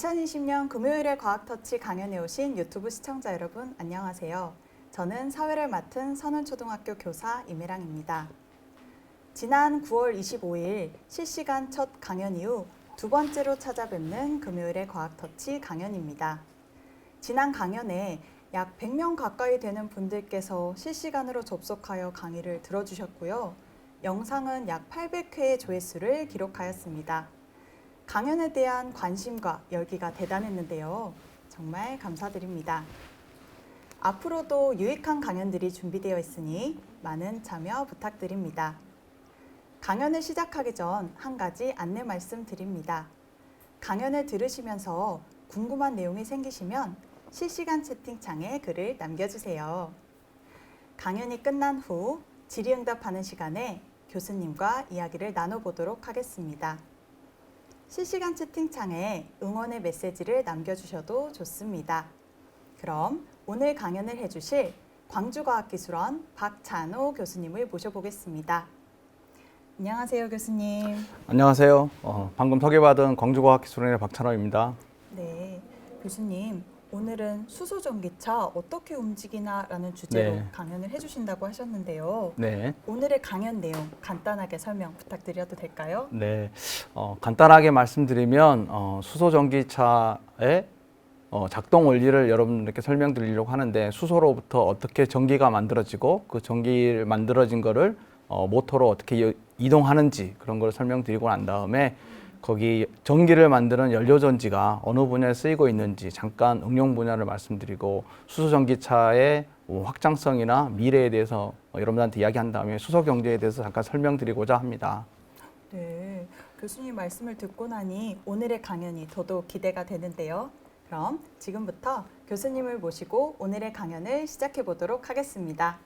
2020년 금요일에 과학터치 강연에 오신 유튜브 시청자 여러분 안녕하세요. 저는 사회를 맡은 선원초등학교 교사 임혜랑입니다. 지난 9월 25일 실시간 첫 강연 이후 두 번째로 찾아뵙는 금요일의 과학터치 강연입니다. 지난 강연에 약 100명 가까이 되는 분들께서 실시간으로 접속하여 강의를 들어주셨고요. 영상은 약 800회의 조회수를 기록하였습니다. 강연에 대한 관심과 열기가 대단했는데요. 정말 감사드립니다. 앞으로도 유익한 강연들이 준비되어 있으니 많은 참여 부탁드립니다. 강연을 시작하기 전 한 가지 안내 말씀드립니다. 강연을 들으시면서 궁금한 내용이 생기시면 실시간 채팅창에 글을 남겨주세요. 강연이 끝난 후 질의응답하는 시간에 교수님과 이야기를 나눠보도록 하겠습니다. 실시간 채팅창에 응원의 메시지를 남겨주셔도 좋습니다. 그럼 오늘 강연을 해주실 광주과학기술원 박찬호 교수님을 모셔보겠습니다. 안녕하세요, 교수님. 안녕하세요. 방금 소개받은 광주과학기술원의 박찬호입니다. 네, 교수님. 오늘은 수소전기차 어떻게 움직이나라는 주제로 강연을 해주신다고 하셨는데요. 네. 오늘의 강연 내용 간단하게 설명 부탁드려도 될까요? 네. 간단하게 말씀드리면 수소전기차의 작동 원리를 여러분들께 설명드리려고 하는데, 수소로부터 어떻게 전기가 만들어지고 그 전기를 만들어진 거를 모터로 어떻게 이동하는지 그런 걸 설명드리고 난 다음에 거기 전기를 만드는 연료전지가 어느 분야에 쓰이고 있는지 잠깐 응용 분야를 말씀드리고, 수소전기차의 확장성이나 미래에 대해서 여러분들한테 이야기한 다음에 수소경제에 대해서 잠깐 설명드리고자 합니다. 네, 교수님 말씀을 듣고 나니 오늘의 강연이 더더욱 기대가 되는데요. 그럼 지금부터 교수님을 모시고 오늘의 강연을 시작해 보도록 하겠습니다.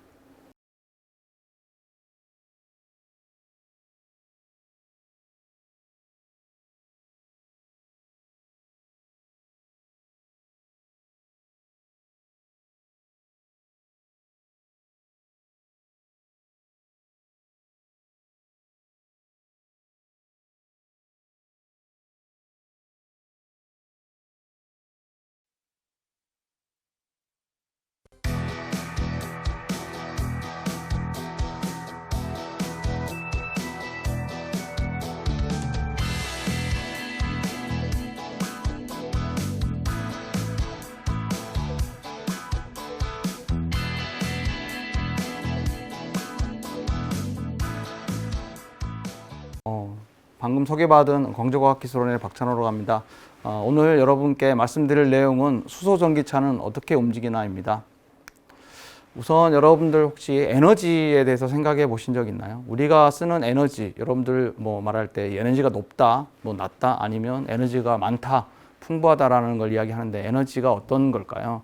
방금 소개받은 광주과학기술원의 박찬호라고 합니다. 오늘 여러분께 말씀드릴 내용은 수소전기차는 어떻게 움직이나입니다. 우선 여러분들 혹시 에너지에 대해서 생각해 보신 적 있나요? 우리가 쓰는 에너지, 여러분들 뭐 말할 때 에너지가 높다, 뭐 낮다, 아니면 에너지가 많다, 풍부하다라는 걸 이야기하는데, 에너지가 어떤 걸까요?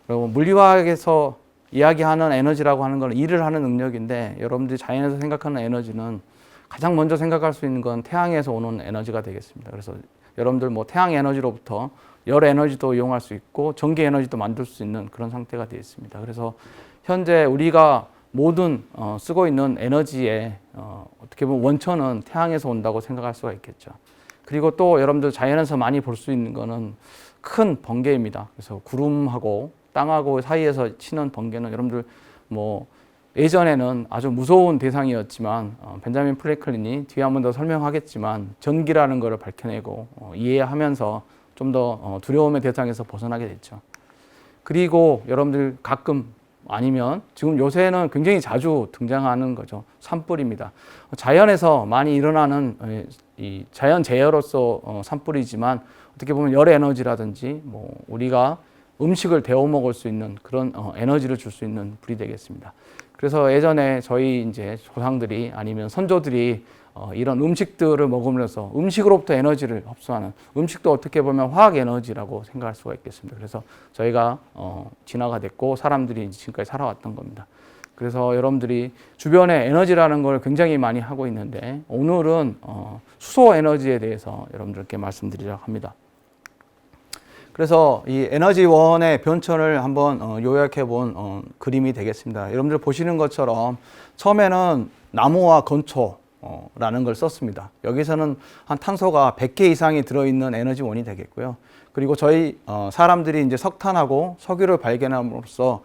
그리고 물리화학에서 이야기하는 에너지라고 하는 건 일을 하는 능력인데, 여러분들이 자연에서 생각하는 에너지는 가장 먼저 생각할 수 있는 건 태양에서 오는 에너지가 되겠습니다. 그래서 여러분들 뭐 태양 에너지로부터 열 에너지도 이용할 수 있고 전기 에너지도 만들 수 있는 그런 상태가 되어 있습니다. 그래서 현재 우리가 모든 쓰고 있는 에너지의 어떻게 보면 원천은 태양에서 온다고 생각할 수가 있겠죠. 그리고 또 여러분들 자연에서 많이 볼 수 있는 거는 큰 번개입니다. 그래서 구름하고 땅하고 사이에서 치는 번개는 여러분들 뭐 예전에는 아주 무서운 대상이었지만, 벤자민 프랭클린이 뒤에 한 번 더 설명하겠지만 전기라는 것을 밝혀내고 이해하면서 좀 더 두려움의 대상에서 벗어나게 됐죠. 그리고 여러분들 가끔, 아니면 지금 요새는 굉장히 자주 등장하는 거죠. 산불입니다. 자연에서 많이 일어나는 이 자연재해로서 산불이지만, 어떻게 보면 열 에너지라든지 뭐 우리가 음식을 데워 먹을 수 있는 그런 에너지를 줄 수 있는 불이 되겠습니다. 그래서 예전에 저희 이제 조상들이 아니면 선조들이 이런 음식들을 먹으면서 음식으로부터 에너지를 흡수하는, 음식도 어떻게 보면 화학 에너지라고 생각할 수가 있겠습니다. 그래서 저희가 진화가 됐고 사람들이 지금까지 살아왔던 겁니다. 그래서 여러분들이 주변에 에너지라는 걸 굉장히 많이 하고 있는데, 오늘은 수소 에너지에 대해서 여러분들께 말씀드리려고 합니다. 그래서 이 에너지원의 변천을 한번 요약해 본 그림이 되겠습니다. 여러분들 보시는 것처럼 처음에는 나무와 건초라는 걸 썼습니다. 여기서는 한 탄소가 100개 이상이 들어있는 에너지원이 되겠고요. 그리고 저희 사람들이 이제 석탄하고 석유를 발견함으로써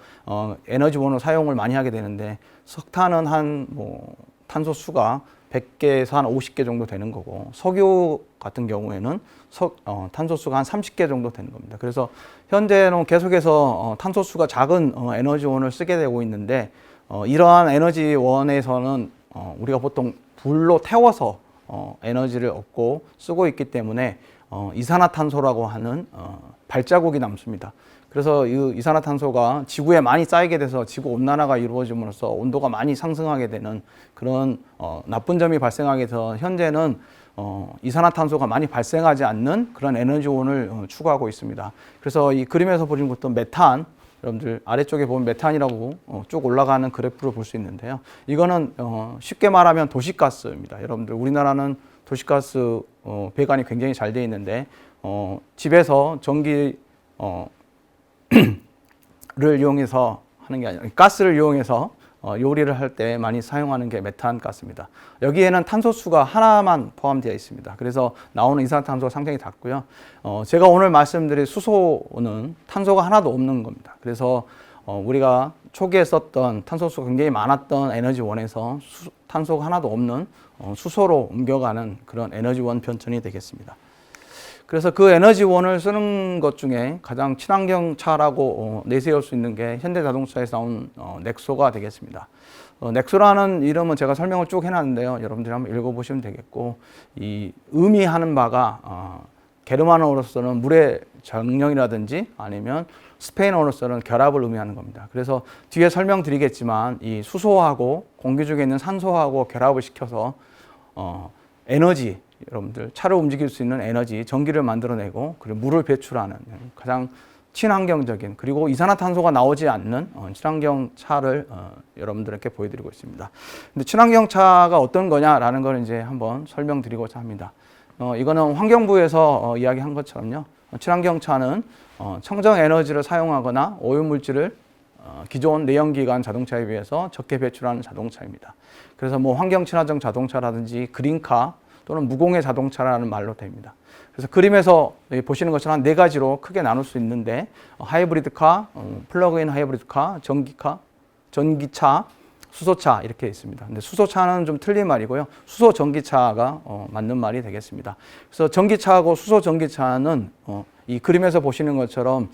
에너지원으로 사용을 많이 하게 되는데, 석탄은 한 뭐 탄소 수가 100개에서 한 50개 정도 되는 거고, 석유 같은 경우에는 탄소 수가 한 30개 정도 되는 겁니다. 그래서 현재는 계속해서 탄소 수가 작은 에너지원을 쓰게 되고 있는데, 이러한 에너지원에서는 우리가 보통 불로 태워서 에너지를 얻고 쓰고 있기 때문에 이산화탄소라고 하는 발자국이 남습니다. 그래서 이 이산화탄소가 지구에 많이 쌓이게 돼서 지구 온난화가 이루어짐으로써 온도가 많이 상승하게 되는 그런 나쁜 점이 발생하게 돼서 현재는 이산화탄소가 많이 발생하지 않는 그런 에너지원을 추구하고 있습니다. 그래서 이 그림에서 보시는 것도 메탄, 여러분들 아래쪽에 보면 메탄이라고 쭉 올라가는 그래프를 볼 수 있는데요. 이거는 쉽게 말하면 도시가스입니다. 여러분들 우리나라는 도시가스 배관이 굉장히 잘 되어 있는데, 집에서 전기 를 이용해서 하는 게 아니라 가스를 이용해서 요리를 할 때 많이 사용하는 게 메탄 가스입니다. 여기에는 탄소수가 하나만 포함되어 있습니다. 그래서 나오는 이산화탄소가 상당히 작고요. 제가 오늘 말씀드릴 수소는 탄소가 하나도 없는 겁니다. 그래서 우리가 초기에 썼던 탄소수가 굉장히 많았던 에너지원에서 탄소가 하나도 없는 수소로 옮겨가는 그런 에너지원 변천이 되겠습니다. 그래서 그 에너지원을 쓰는 것 중에 가장 친환경 차라고 내세울 수 있는 게 현대자동차에서 나온 넥소가 되겠습니다. 넥소라는 이름은 제가 설명을 쭉 해놨는데요. 여러분들이 한번 읽어보시면 되겠고, 이 의미하는 바가 게르만어로서는 물의 정령이라든지 아니면 스페인어로서는 결합을 의미하는 겁니다. 그래서 뒤에 설명드리겠지만 이 수소하고 공기 중에 있는 산소하고 결합을 시켜서 에너지, 여러분들 차를 움직일 수 있는 에너지, 전기를 만들어내고 그리고 물을 배출하는 가장 친환경적인, 그리고 이산화탄소가 나오지 않는 친환경 차를 여러분들에게 보여드리고 있습니다. 근데 친환경 차가 어떤 거냐라는 걸 이제 한번 설명드리고자 합니다. 이거는 환경부에서 이야기한 것처럼요. 친환경 차는 청정 에너지를 사용하거나 오염물질을 기존 내연기관 자동차에 비해서 적게 배출하는 자동차입니다. 그래서 뭐 환경 친화적 자동차라든지 그린카 또는 무공해 자동차라는 말로 됩니다. 그래서 그림에서 보시는 것처럼 네 가지로 크게 나눌 수 있는데, 하이브리드카, 플러그인 하이브리드카, 전기카, 전기차, 수소차 이렇게 있습니다. 근데 수소차는 좀 틀린 말이고요. 수소 전기차가 맞는 말이 되겠습니다. 그래서 전기차하고 수소 전기차는 이 그림에서 보시는 것처럼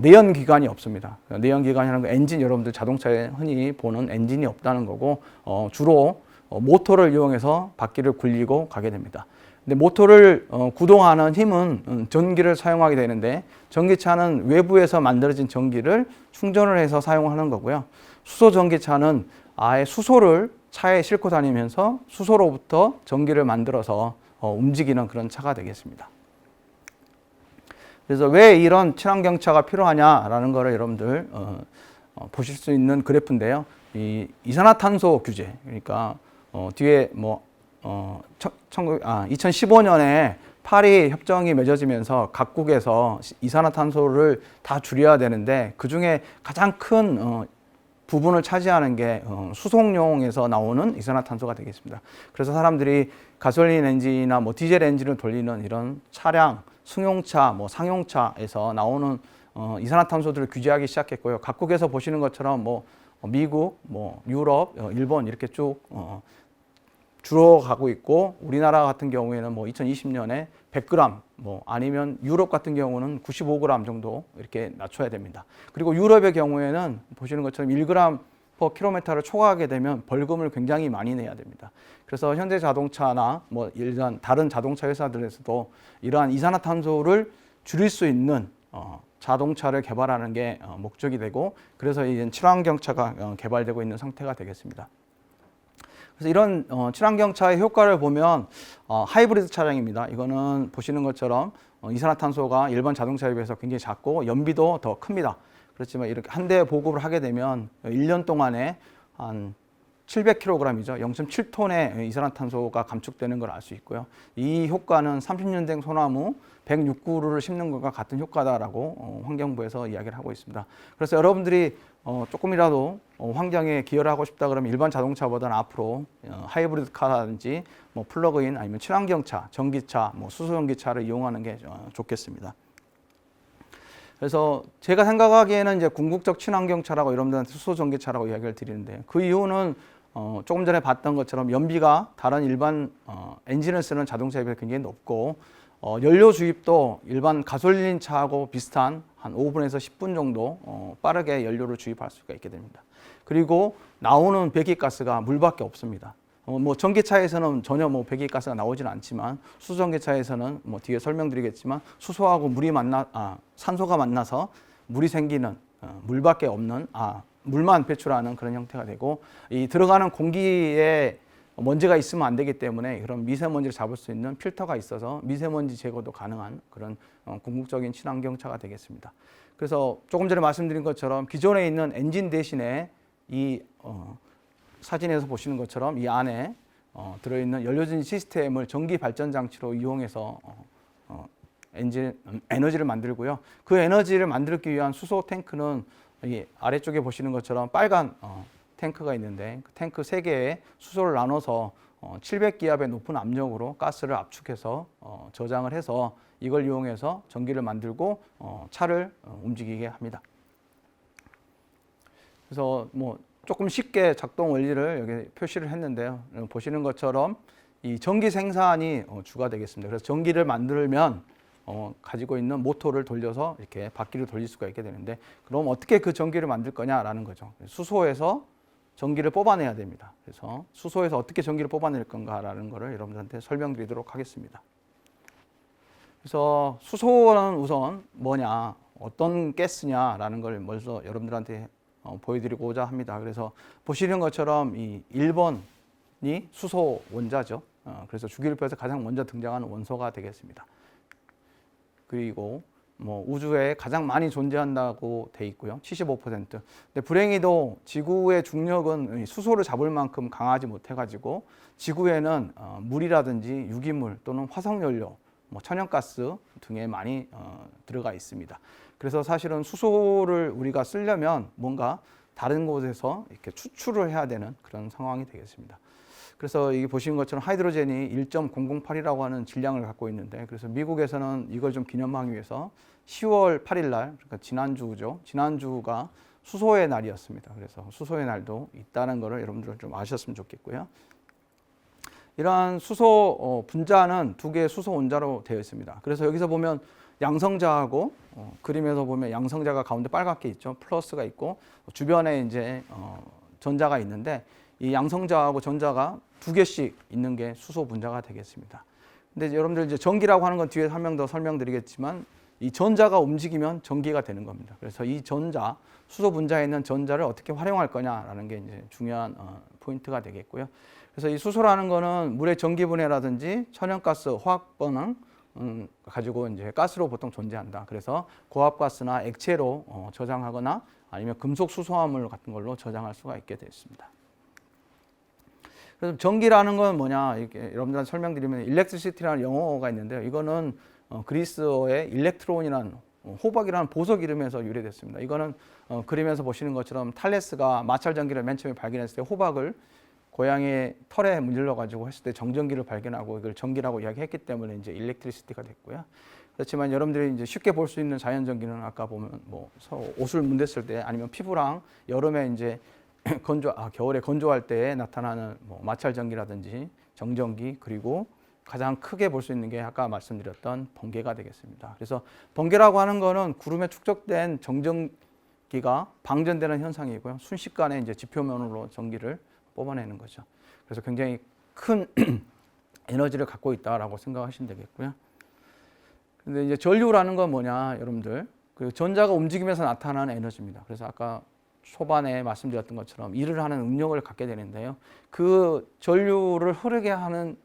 내연기관이 없습니다. 내연기관이라는 건 엔진, 여러분들 자동차에 흔히 보는 엔진이 없다는 거고, 주로 모터를 이용해서 바퀴를 굴리고 가게 됩니다. 근데 모터를 구동하는 힘은 전기를 사용하게 되는데, 전기차는 외부에서 만들어진 전기를 충전을 해서 사용하는 거고요. 수소 전기차는 아예 수소를 차에 싣고 다니면서 수소로부터 전기를 만들어서 움직이는 그런 차가 되겠습니다. 그래서 왜 이런 친환경차가 필요하냐라는 거를 여러분들 보실 수 있는 그래프인데요. 이 이산화탄소 규제, 그러니까 뒤에 뭐 2015년에 파리 협정이 맺어지면서 각국에서 이산화탄소를 다 줄여야 되는데, 그 중에 가장 큰 부분을 차지하는 게 수송용에서 나오는 이산화탄소가 되겠습니다. 그래서 사람들이 가솔린 엔진이나 뭐 디젤 엔진을 돌리는 이런 차량, 승용차, 뭐 상용차에서 나오는 이산화탄소들을 규제하기 시작했고요. 각국에서 보시는 것처럼 뭐 미국, 뭐 유럽, 일본 이렇게 쭉 줄어가고 있고, 우리나라 같은 경우에는 뭐 2020년에 100g, 뭐 아니면 유럽 같은 경우는 95g 정도 이렇게 낮춰야 됩니다. 그리고 유럽의 경우에는 보시는 것처럼 1g/km를 초과하게 되면 벌금을 굉장히 많이 내야 됩니다. 그래서 현대자동차나 뭐 일반 다른 자동차 회사들에서도 이러한 이산화탄소를 줄일 수 있는 자동차를 개발하는 게 목적이 되고, 그래서 이제 친환경차가 개발되고 있는 상태가 되겠습니다. 그래서 이런 친환경차의 효과를 보면 하이브리드 차량입니다. 이거는 보시는 것처럼 이산화탄소가 일반 자동차에 비해서 굉장히 작고 연비도 더 큽니다. 그렇지만 이렇게 한 대 보급을 하게 되면 1년 동안에 한 700kg이죠. 0.7톤의 이산화탄소가 감축되는 걸 알 수 있고요. 이 효과는 30년 된 소나무 106그루를 심는 것과 같은 효과다라고 환경부에서 이야기를 하고 있습니다. 그래서 여러분들이 조금이라도 환경에 기여를 하고 싶다 그러면 일반 자동차보다는 앞으로 하이브리드 카라든지 뭐 플러그인 아니면 친환경차, 전기차, 뭐 수소전기차를 이용하는 게 좋겠습니다. 그래서 제가 생각하기에는 이제 궁극적 친환경차라고 여러분들한테 수소 전기차라고 이야기를 드리는데 그 이유는 조금 전에 봤던 것처럼 연비가 다른 일반 엔진을 쓰는 자동차에 비해 굉장히 높고 연료 주입도 일반 가솔린 차하고 비슷한 한 5분에서 10분 정도 빠르게 연료를 주입할 수가 있게 됩니다. 그리고 나오는 배기가스가 물밖에 없습니다. 뭐 전기차에서는 전혀 뭐 배기가스가 나오지는 않지만 수소전기차에서는 뭐 뒤에 설명드리겠지만 수소하고 산소가 만나서 물이 생기는 물밖에 없는 물만 배출하는 그런 형태가 되고 이 들어가는 공기에 먼지가 있으면 안 되기 때문에 그런 미세먼지를 잡을 수 있는 필터가 있어서 미세먼지 제거도 가능한 그런 궁극적인 친환경차가 되겠습니다. 그래서 조금 전에 말씀드린 것처럼 기존에 있는 엔진 대신에 이 사진에서 보시는 것처럼 이 안에 들어있는 연료전지 시스템을 전기 발전 장치로 이용해서 에너지를 만들고요. 그 에너지를 만들기 위한 수소 탱크는 이 아래쪽에 보시는 것처럼 빨간 탱크가 있는데 그 탱크 3개에 수소를 나눠서 700기압의 높은 압력으로 가스를 압축해서 저장을 해서 이걸 이용해서 전기를 만들고 차를 움직이게 합니다. 그래서 뭐 조금 쉽게 작동 원리를 여기 표시를 했는데요. 보시는 것처럼 이 전기 생산이 주가 되겠습니다. 그래서 전기를 만들면 가지고 있는 모터를 돌려서 이렇게 바퀴를 돌릴 수가 있게 되는데 그럼 어떻게 그 전기를 만들 거냐라는 거죠. 수소에서 전기를 뽑아내야 됩니다. 그래서 수소에서 어떻게 전기를 뽑아낼 건가라는 것을 여러분들한테 설명드리도록 하겠습니다. 그래서 수소는 우선 뭐냐, 어떤 가스냐라는 걸 먼저 여러분들한테 보여드리고자 합니다. 그래서 보시는 것처럼 이 1번이 수소 원자죠. 그래서 주기율표에서 가장 먼저 등장하는 원소가 되겠습니다. 그리고 뭐 우주에 가장 많이 존재한다고 돼 있고요. 75%. 근데 불행히도 지구의 중력은 수소를 잡을 만큼 강하지 못해 가지고 지구에는 물이라든지 유기물 또는 화석연료, 뭐 천연가스 등에 많이 들어가 있습니다. 그래서 사실은 수소를 우리가 쓰려면 뭔가 다른 곳에서 이렇게 추출을 해야 되는 그런 상황이 되겠습니다. 그래서 여기 보시는 것처럼 하이드로젠이 1.008이라고 하는 질량을 갖고 있는데 그래서 미국에서는 이걸 좀 기념하기 위해서 10월 8일 날, 그러니까 지난주죠. 지난주가 수소의 날이었습니다. 그래서 수소의 날도 있다는 것을 여러분들 좀 아셨으면 좋겠고요. 이러한 수소 분자는 2개의 수소 원자로 되어 있습니다. 그래서 여기서 보면 양성자하고 그림에서 보면 양성자가 가운데 빨갛게 있죠. 플러스가 있고 주변에 이제 전자가 있는데 이 양성자하고 전자가 2개씩 있는 게 수소 분자가 되겠습니다. 근데 여러분들 이제 전기라고 하는 건 뒤에 한 명 더 설명드리겠지만 이 전자가 움직이면 전기가 되는 겁니다. 그래서 이 전자, 수소 분자에 있는 전자를 어떻게 활용할 거냐라는 게 이제 중요한 포인트가 되겠고요. 그래서 이 수소라는 거는 물의 전기분해라든지 천연가스, 화학반응 가지고 이제 가스로 보통 존재한다. 그래서 고압가스나 액체로 저장하거나 아니면 금속 수소화물 같은 걸로 저장할 수가 있게 되어 있습니다. 그래서 전기라는 건 뭐냐, 이렇게 여러분들한테 설명드리면 electricity라는 영어가 있는데요. 이거는 그리스어의 일렉트론이라는 호박이라는 보석 이름에서 유래됐습니다. 이거는 그림에서 보시는 것처럼 탈레스가 마찰 전기를 맨 처음에 발견했을 때 호박을 고양이의 털에 문질러 가지고 했을 때 정전기를 발견하고 이걸 전기라고 이야기했기 때문에 이제 일렉트리시티가 됐고요. 그렇지만 여러분들이 이제 쉽게 볼 수 있는 자연 전기는 아까 보면 뭐 옷을 문댔을 때 아니면 피부랑 여름에 이제 겨울에 건조할 때 나타나는 뭐 마찰 전기라든지 정전기 그리고 가장 크게 볼 수 있는 게 아까 말씀드렸던 번개가 되겠습니다. 그래서 번개라고 하는 거는 구름에 축적된 정전기가 방전되는 현상이고요. 순식간에 이제 지표면으로 전기를 뽑아내는 거죠. 그래서 굉장히 큰 에너지를 갖고 있다라고 생각하시면 되겠고요. 근데 이제 전류라는 건 뭐냐, 여러분들. 그 전자가 움직이면서 나타나는 에너지입니다. 그래서 아까 초반에 말씀드렸던 것처럼 일을 하는 응력을 갖게 되는데요. 그 전류를 흐르게 하는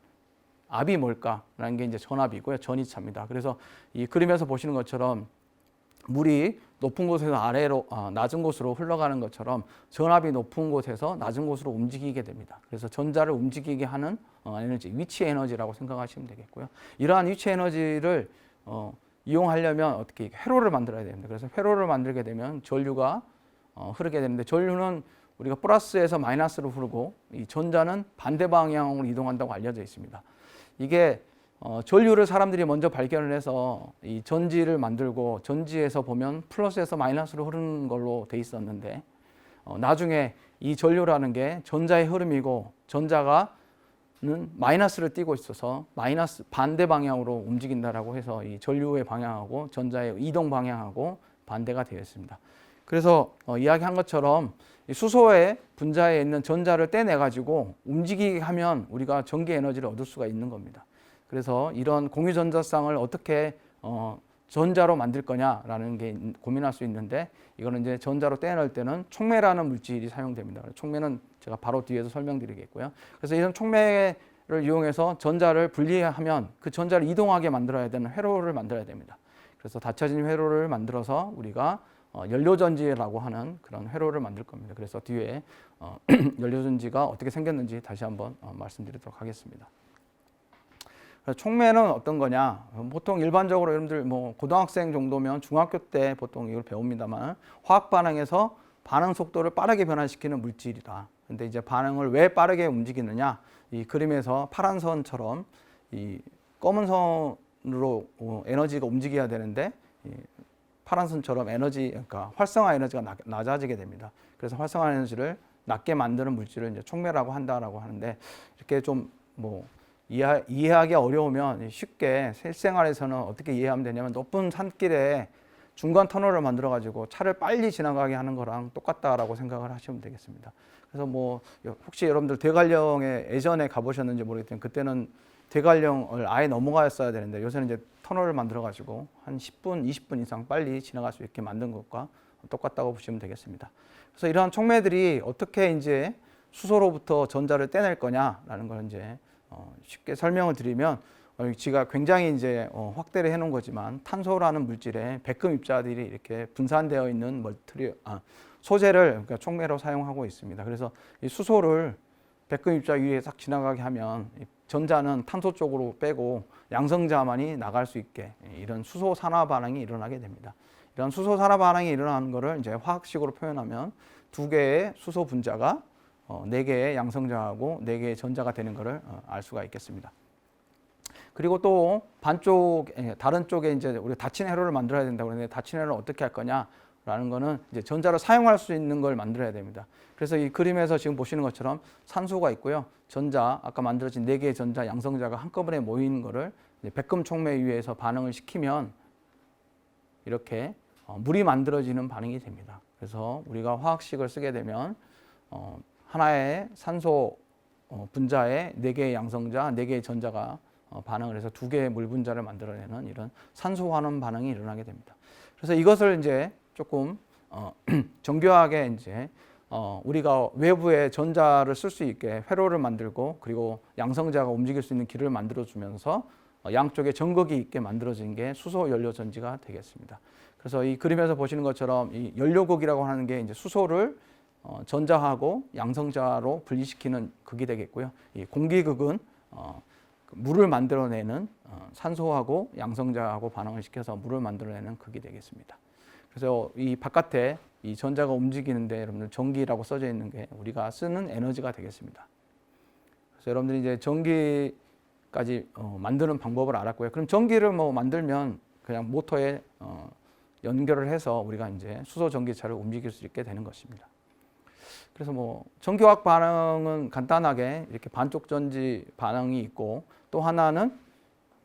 압이 뭘까라는 게 이제 전압이고요. 전이차입니다. 그래서 이 그림에서 보시는 것처럼 물이 높은 곳에서 아래로 낮은 곳으로 흘러가는 것처럼 전압이 높은 곳에서 낮은 곳으로 움직이게 됩니다. 그래서 전자를 움직이게 하는 에너지, 위치 에너지라고 생각하시면 되겠고요. 이러한 위치 에너지를 이용하려면 어떻게 회로를 만들어야 됩니다. 그래서 회로를 만들게 되면 전류가 흐르게 되는데 전류는 우리가 플러스에서 마이너스로 흐르고 이 전자는 반대 방향으로 이동한다고 알려져 있습니다. 이게 전류를 사람들이 먼저 발견을 해서 이 전지를 만들고 전지에서 보면 플러스에서 마이너스로 흐르는 걸로 돼 있었는데 나중에 이 전류라는 게 전자의 흐름이고 전자가는 마이너스를 띠고 있어서 마이너스 반대 방향으로 움직인다라고 해서 이 전류의 방향하고 전자의 이동 방향하고 반대가 되어 있습니다. 그래서 이야기한 것처럼 수소의 분자에 있는 전자를 떼내 가지고 움직이게 하면 우리가 전기 에너지를 얻을 수가 있는 겁니다. 그래서 이런 공유전자쌍을 어떻게 전자로 만들 거냐라는 게 고민할 수 있는데, 이거는 이제 전자로 떼낼 때는 촉매라는 물질이 사용됩니다. 촉매는 제가 바로 뒤에서 설명드리겠고요. 그래서 이런 촉매를 이용해서 전자를 분리하면 그 전자를 이동하게 만들어야 되는 회로를 만들어야 됩니다. 그래서 닫혀진 회로를 만들어서 우리가 연료전지라고 하는 그런 회로를 만들 겁니다. 그래서 뒤에 연료전지가 어떻게 생겼는지 다시 한번 말씀드리도록 하겠습니다. 촉매는 어떤 거냐? 보통 일반적으로 여러분들 뭐 고등학생 정도면 중학교 때 보통 이걸 배웁니다만, 화학 반응에서 반응 속도를 빠르게 변화시키는 물질이다. 근데 이제 반응을 왜 빠르게 움직이느냐? 이 그림에서 파란 선처럼 이 검은 선으로 에너지가 움직여야 되는데, 이 파란 선처럼 에너지, 그러니까 활성화 에너지가 낮아지게 됩니다. 그래서 활성화 에너지를 낮게 만드는 물질을 이제 촉매라고 한다라고 하는데, 이렇게 좀 뭐 이해하기 어려우면 쉽게 실생활에서는 어떻게 이해하면 되냐면, 높은 산길에 중간 터널을 만들어 가지고 차를 빨리 지나가게 하는 거랑 똑같다라고 생각을 하시면 되겠습니다. 그래서 뭐 혹시 여러분들 대관령에 예전에 가보셨는지 모르겠지만, 그때는 대관령을 아예 넘어갔어야 되는데 요새는 이제 터널을 만들어 가지고 한 10분, 20분 이상 빨리 지나갈 수 있게 만든 것과 똑같다고 보시면 되겠습니다. 그래서 이러한 촉매들이 어떻게 이제 수소로부터 전자를 떼낼 거냐라는 걸 이제 쉽게 설명을 드리면, 지가 굉장히 이제 확대를 해놓은 거지만, 탄소라는 물질에 백금 입자들이 이렇게 분산되어 있는 소재를, 그러니까 촉매로 사용하고 있습니다. 그래서 이 수소를 백금 입자 위에 딱 지나가게 하면 전자는 탄소 쪽으로 빼고 양성자만이 나갈 수 있게, 이런 수소 산화 반응이 일어나게 됩니다. 이런 수소 산화 반응이 일어나는 것을 이제 화학식으로 표현하면 두 개의 수소 분자가 4개의 양성자하고 4개의 전자가 되는 것을 알 수가 있겠습니다. 그리고 또 반쪽, 다른 쪽에 이제 우리가 닫힌 회로를 만들어야 된다고 그러는데, 닫힌 회로를 어떻게 할 거냐라는 거는 이제 전자를 사용할 수 있는 걸 만들어야 됩니다. 그래서 이 그림에서 지금 보시는 것처럼 산소가 있고요. 전자, 아까 만들어진 4개의 전자, 양성자가 한꺼번에 모이는 거를 백금 촉매 위에서 반응을 시키면 이렇게 물이 만들어지는 반응이 됩니다. 그래서 우리가 화학식을 쓰게 되면 하나의 산소 분자에 4개의 양성자, 4개의 전자가 반응을 해서 2개의 물 분자를 만들어내는 이런 산소 환원 반응이 일어나게 됩니다. 그래서 이것을 이제 조금 정교하게 이제 우리가 외부에 전자를 쓸 수 있게 회로를 만들고, 그리고 양성자가 움직일 수 있는 길을 만들어 주면서 양쪽에 전극이 있게 만들어진 게 수소 연료 전지가 되겠습니다. 그래서 이 그림에서 보시는 것처럼 이 연료극이라고 하는 게 이제 수소를 전자하고 양성자로 분리시키는 극이 되겠고요. 이 공기극은 물을 만들어내는 산소하고 양성자하고 반응을 시켜서 물을 만들어내는 극이 되겠습니다. 그래서 이 바깥에 이 전자가 움직이는데 여러분들 전기라고 써져 있는 게 우리가 쓰는 에너지가 되겠습니다. 그래서 여러분들이 이제 전기까지 만드는 방법을 알았고요. 그럼 전기를 뭐 만들면 그냥 모터에 연결을 해서 우리가 이제 수소 전기차를 움직일 수 있게 되는 것입니다. 그래서 뭐 전기화학 반응은 간단하게 이렇게 반쪽 전지 반응이 있고, 또 하나는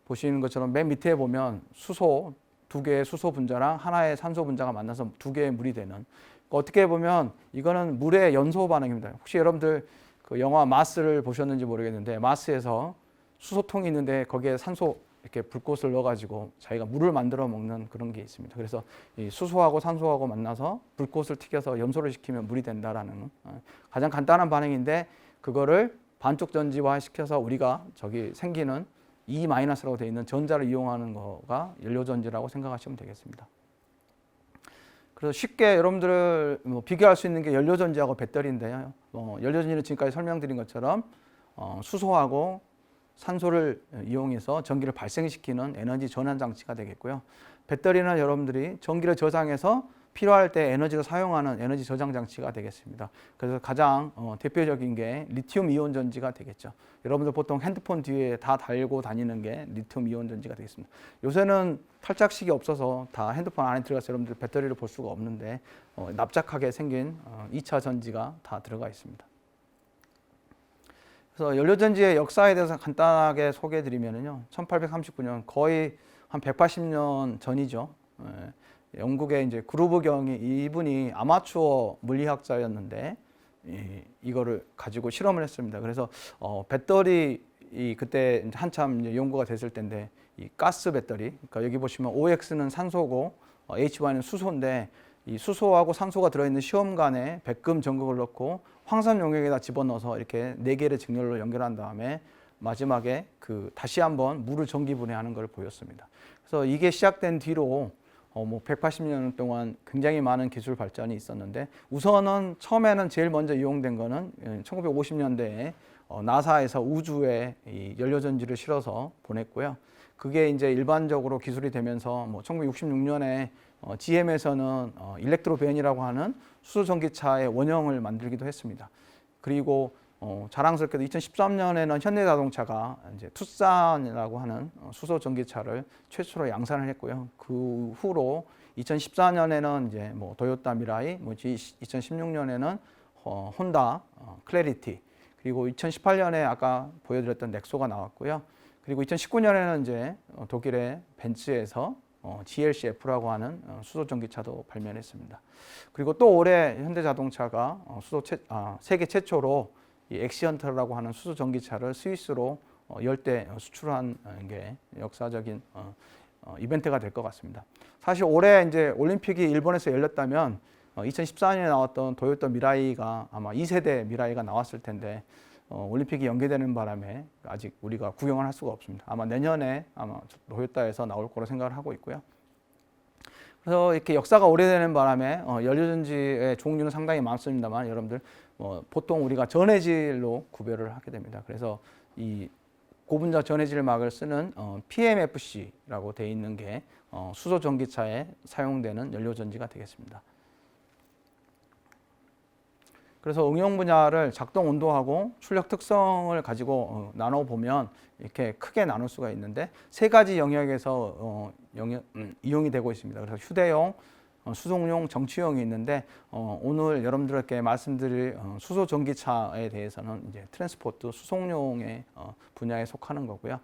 보시는 것처럼 맨 밑에 보면 수소 2개의 수소 분자랑 하나의 산소 분자가 만나서 2개의 물이 되는, 어떻게 보면 이거는 물의 연소 반응입니다. 혹시 여러분들 그 영화 마스를 보셨는지 모르겠는데, 마스에서 수소통이 있는데 거기에 산소 이렇게 불꽃을 넣어가지고 자기가 물을 만들어 먹는 그런 게 있습니다. 그래서 이 수소하고 산소하고 만나서 불꽃을 튀겨서 연소를 시키면 물이 된다라는 가장 간단한 반응인데, 그거를 반쪽 전지화 시켜서 우리가 저기 생기는 E-라고 되어 있는 전자를 이용하는 거가 연료전지라고 생각하시면 되겠습니다. 그래서 쉽게 여러분들 비교할 수 있는 게 연료전지하고 배터리인데요. 연료전지는 지금까지 설명드린 것처럼 수소하고 산소를 이용해서 전기를 발생시키는 에너지 전환 장치가 되겠고요. 배터리는 여러분들이 전기를 저장해서 필요할 때 에너지가 사용하는 에너지 저장 장치가 되겠습니다. 그래서 가장 대표적인 게 리튬 이온 전지가 되겠죠. 여러분들 보통 핸드폰 뒤에 다 달고 다니는 게 리튬 이온 전지가 되겠습니다. 요새는 탈착식이 없어서 다 핸드폰 안에 들어가서 여러분들 배터리를 볼 수가 없는데 납작하게 생긴 2차 전지가 다 들어가 있습니다. 그래서 연료전지의 역사에 대해서 간단하게 소개해 드리면요. 1839년 거의 한 180년 전이죠. 영국의 이제 그루브 경이 이분이 아마추어 물리학자였는데 이거를 가지고 실험을 했습니다. 그래서 배터리 그때 한참 이제 연구가 됐을 때인데 이 가스 배터리, 그러니까 여기 보시면 OX는 산소고 HY는 수소인데 이 수소하고 산소가 들어있는 시험관에 백금 전극을 넣고 황산 용액에다 집어넣어서 이렇게 4개의 직렬로 연결한 다음에 마지막에 다시 한번 물을 전기 분해하는 걸 보였습니다. 그래서 이게 시작된 뒤로 180년 동안 굉장히 많은 기술 발전이 있었는데 우선은 처음에는 제일 먼저 이용된 거는 1950년대에 나사에서 우주에 이 연료전지를 실어서 보냈고요. 그게 이제 일반적으로 기술이 되면서 1966년에 GM에서는 일렉트로벤이라고 하는 수소 전기차의 원형을 만들기도 했습니다. 그리고 자랑스럽게도 2013년에는 현대자동차가 이제 투싼이라고 하는 수소 전기차를 최초로 양산을 했고요. 그 후로 2014년에는 이제 도요타 미라이, 2016년에는 혼다 클래리티, 그리고 2018년에 아까 보여드렸던 넥소가 나왔고요. 그리고 2019년에는 이제 독일의 벤츠에서 GLCF라고 하는 수소 전기차도 발명했습니다. 그리고 또 올해 현대자동차가 세계 최초로 이 엑시언트라고 하는 수소 전기차를 스위스로 열대 수출한 게 역사적인 이벤트가 될 것 같습니다. 사실 올해 이제 올림픽이 일본에서 열렸다면 2014년에 나왔던 도요타 미라이가 아마 2세대 미라이가 나왔을 텐데 올림픽이 연기되는 바람에 아직 우리가 구경을 할 수가 없습니다. 아마 내년에 아마 도요타에서 나올 거로 생각을 하고 있고요. 그래서 이렇게 역사가 오래되는 바람에 연료전지의 종류는 상당히 많습니다만 여러분들 보통 우리가 전해질로 구별을 하게 됩니다. 그래서 이 고분자 전해질 막을 쓰는 PMFC라고 되어 있는 게 수소 전기차에 사용되는 연료전지가 되겠습니다. 그래서 응용 분야를 작동 온도하고 출력 특성을 가지고 나눠 보면 이렇게 크게 나눌 수가 있는데 세 가지 영역에서 이용이 되고 있습니다. 그래서 휴대용, 수송용, 정치용이 있는데 오늘 여러분들께 말씀드릴 수소 전기차에 대해서는 이제 트랜스포트 수송용의 분야에 속하는 거고요.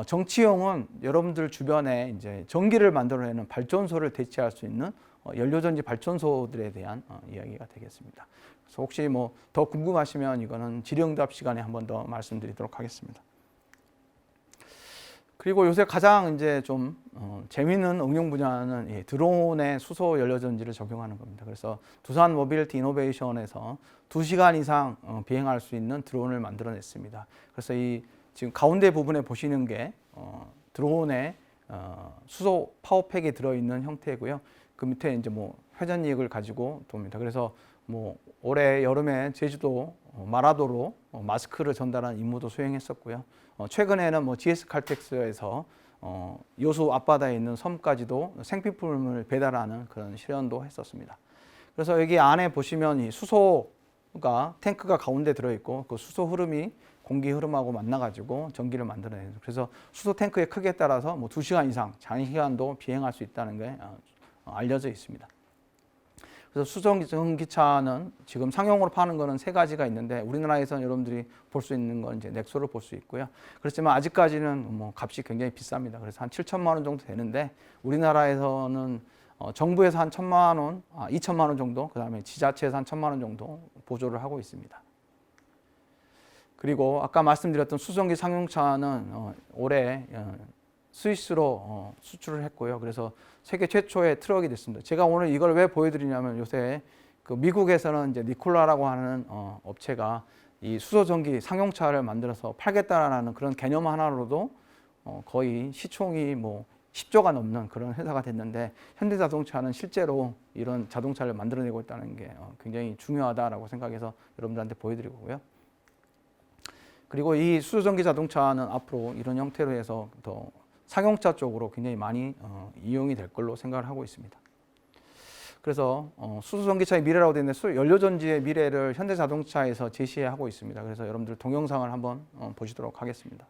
정치용은 여러분들 주변에 이제 전기를 만들어내는 발전소를 대체할 수 있는 연료전지 발전소들에 대한 이야기가 되겠습니다. 그래서 혹시 더 궁금하시면 이거는 질의응답 시간에 한 번 더 말씀드리도록 하겠습니다. 그리고 요새 가장 이제 좀 재미있는 응용 분야는 드론에 수소 연료전지를 적용하는 겁니다. 그래서 두산 모빌리티 이노베이션에서 2시간 이상 비행할 수 있는 드론을 만들어냈습니다. 그래서 이 지금 가운데 부분에 보시는 게 드론에 수소 파워팩이 들어있는 형태고요. 그 밑에 이제 회전익을 가지고 돕니다. 그래서 올해 여름에 제주도 마라도로 마스크를 전달한 임무도 수행했었고요. 최근에는 GS 칼텍스에서 여수 앞바다에 있는 섬까지도 생필품을 배달하는 그런 실현도 했었습니다. 그래서 여기 안에 보시면 이 수소가 탱크가 가운데 들어있고 그 수소 흐름이 공기 흐름하고 만나가지고 전기를 만들어내는. 그래서 수소 탱크의 크기에 따라서 2시간 이상 장시간도 비행할 수 있다는 게 알려져 있습니다. 그래서 수소 전기차는 지금 상용으로 파는 거는 3가지가 있는데 우리나라에서는 여러분들이 볼 수 있는 건 이제 넥소를 볼 수 있고요. 그렇지만 아직까지는 값이 굉장히 비쌉니다. 그래서 한 7천만 원 정도 되는데 우리나라에서는 정부에서 한 1천만 원, 2천만 원 정도, 그 다음에 지자체에서 한 1천만 원 정도 보조를 하고 있습니다. 그리고 아까 말씀드렸던 수소전기 상용차는 올해 스위스로 수출을 했고요. 그래서 세계 최초의 트럭이 됐습니다. 제가 오늘 이걸 왜 보여드리냐면 요새 그 미국에서는 이제 니콜라라고 하는 업체가 이 수소전기 상용차를 만들어서 팔겠다라는 그런 개념 하나로도 거의 시총이 10조가 넘는 그런 회사가 됐는데 현대자동차는 실제로 이런 자동차를 만들어내고 있다는 게 굉장히 중요하다라고 생각해서 여러분들한테 보여드리고요. 그리고 이 수소전기 자동차는 앞으로 이런 형태로 해서 더 상용차 쪽으로 굉장히 많이 이용이 될 걸로 생각을 하고 있습니다. 그래서 수소 전기차의 미래라고 되어 있는데 연료 전지의 미래를 현대자동차에서 제시하고 있습니다. 그래서 여러분들 동영상을 한번 보시도록 하겠습니다.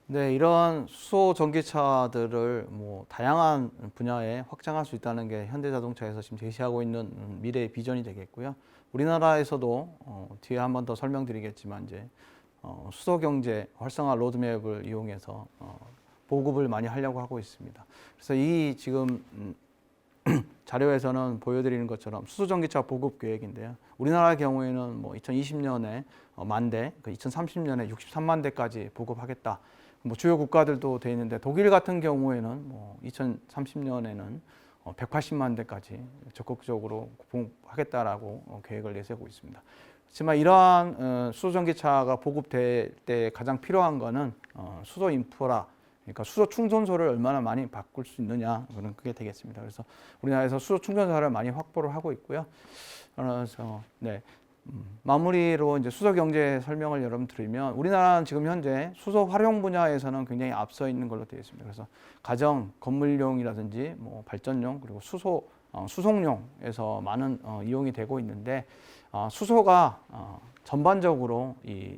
네, 이런 수소 전기차들을 뭐 다양한 분야에 확장할 수 있다는 게 현대자동차에서 지금 제시하고 있는 미래의 비전이 되겠고요. 우리나라에서도 뒤에 한 번 더 설명드리겠지만 이제 수소 경제 활성화 로드맵을 이용해서 보급을 많이 하려고 하고 있습니다. 그래서 이 지금 자료에서는 보여드리는 것처럼 수소 전기차 보급 계획인데요. 우리나라의 경우에는 뭐 2020년에 만 대, 2030년에 63만 대까지 보급하겠다. 뭐 주요 국가들도 돼 있는데 독일 같은 경우에는 뭐 2030년에는 180만 대까지 적극적으로 보급하겠다라고 계획을 내세우고 있습니다. 하지만 이러한 수소 전기차가 보급될 때 가장 필요한 거는 수소 인프라, 그러니까 수소 충전소를 얼마나 많이 바꿀 수 있느냐, 그런 그게 되겠습니다. 그래서 우리나라에서 수소 충전소를 많이 확보를 하고 있고요. 그래서 네. 마무리로 이제 수소 경제 설명을 여러분 드리면 우리나라는 지금 현재 수소 활용 분야에서는 굉장히 앞서 있는 걸로 되어 있습니다. 그래서 가정, 건물용이라든지 뭐 발전용 그리고 수송용에서 많은 이용이 되고 있는데 수소가 전반적으로 이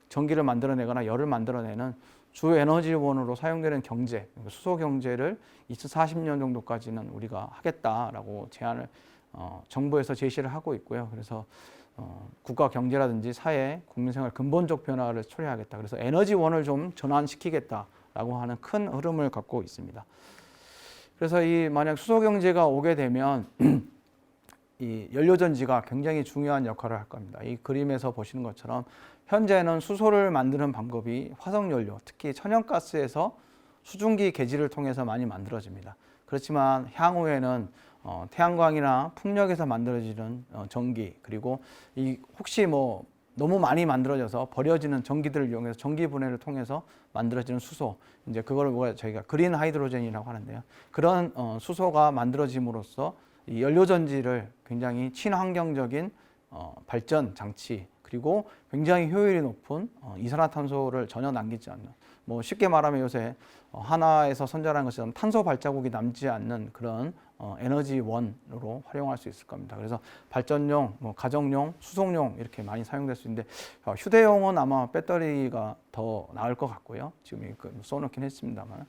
전기를 만들어내거나 열을 만들어내는 주 에너지원으로 사용되는 경제, 수소 경제를 2040년 정도까지는 우리가 하겠다라고 제안을 정부에서 제시를 하고 있고요. 그래서 국가 경제라든지 사회, 국민생활 근본적 변화를 초래하겠다. 그래서 에너지원을 좀 전환시키겠다라고 하는 큰 흐름을 갖고 있습니다. 그래서 이 만약 수소 경제가 오게 되면 이 연료전지가 굉장히 중요한 역할을 할 겁니다. 이 그림에서 보시는 것처럼 현재는 수소를 만드는 방법이 화석연료, 특히 천연가스에서 수증기 계지를 통해서 많이 만들어집니다. 그렇지만 향후에는 태양광이나 풍력에서 만들어지는 전기, 그리고 이 혹시 뭐 너무 많이 만들어져서 버려지는 전기들을 이용해서 전기 분해를 통해서 만들어지는 수소, 이제 그걸 뭐 저희가 그린 하이드로젠이라고 하는데요. 그런 수소가 만들어짐으로써 이 연료 전지를 굉장히 친환경적인 발전 장치, 그리고 굉장히 효율이 높은 이산화탄소를 전혀 남기지 않는, 뭐 쉽게 말하면 요새 한화에서 선전한 것처럼 탄소 발자국이 남지 않는 그런 에너지원으로 활용할 수 있을 겁니다. 그래서 발전용, 뭐 가정용, 수송용 이렇게 많이 사용될 수 있는데 휴대용은 아마 배터리가 더 나을 것 같고요. 지금 써놓긴 했습니다만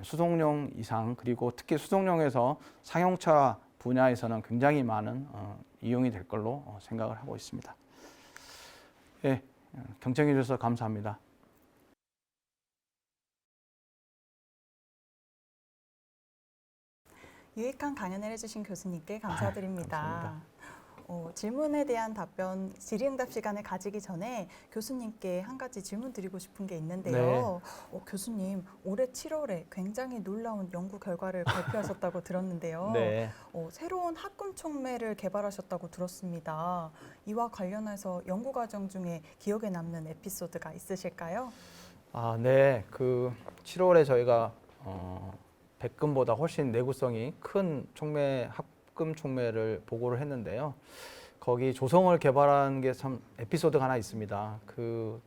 수송용 이상, 그리고 특히 수송용에서 상용차 분야에서는 굉장히 많은 이용이 될 걸로 생각을 하고 있습니다. 예, 경청해 주셔서 감사합니다. 유익한 강연을 해주신 교수님께 감사드립니다. 감사합니다. 질문에 대한 답변, 질의응답 시간을 가지기 전에 교수님께 한 가지 질문 드리고 싶은 게 있는데요. 교수님, 올해 7월에 굉장히 놀라운 연구 결과를 발표하셨다고 들었는데요. 네. 새로운 합금 촉매를 개발하셨다고 들었습니다. 이와 관련해서 연구 과정 중에 기억에 남는 에피소드가 있으실까요? 아, 네. 7월에 저희가 백금보다 훨씬 내구성이 큰 합금 촉매를 보고를 했는데요. 거기 조성을 개발한 게 참 에피소드가 하나 있습니다.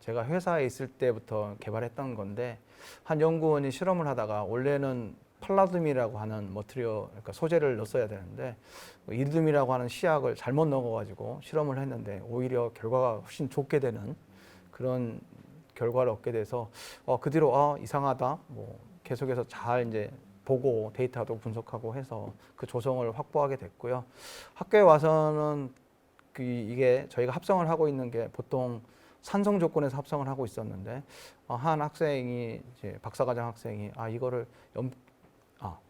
제가 회사에 있을 때부터 개발했던 건데, 한 연구원이 실험을 하다가 원래는 팔라듐이라고 하는 머티리얼, 그러니까 소재를 넣었어야 되는데 이르듐이라고 하는 시약을 잘못 넣어가지고 실험을 했는데 오히려 결과가 훨씬 좋게 되는 그런 결과를 얻게 돼서 그 뒤로 이상하다, 뭐 계속해서 잘 이제 보고 데이터도 분석하고 해서 그 조성을 확보하게 됐고요. 학교에 와서는 이게 저희가 합성을 하고 있는 게 보통 산성 조건에서 합성을 하고 있었는데 한 학생이 이제 박사과정 학생이 이거를